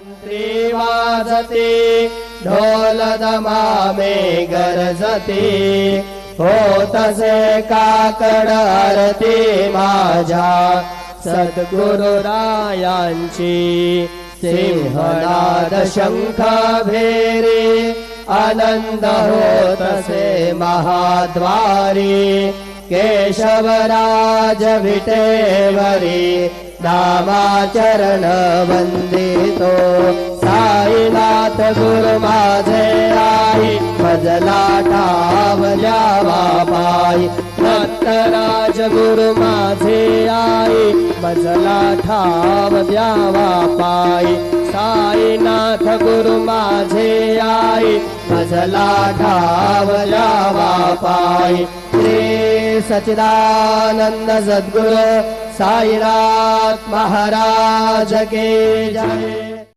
मंत्री वाजते ढोल दमामे गरजते होतसे काकड आरती माझ्या सद्गुरुरायांची सिंहनाद शंख भेरी आनंद होतसे महाद्वारी केशवराज विटेवरी नामाचरण वंदितो साईनाथ गुरु माझे आई भजला ठावल्यावा पायी दत्तराज गुरु माझे आई भजला ठाव द्यावा पायी साईनाथ गुरु माझे आई भजला ठाव द्यावा पायी श्री सच्चिदानंद सद्गुरु साईनाथ महाराज के जय।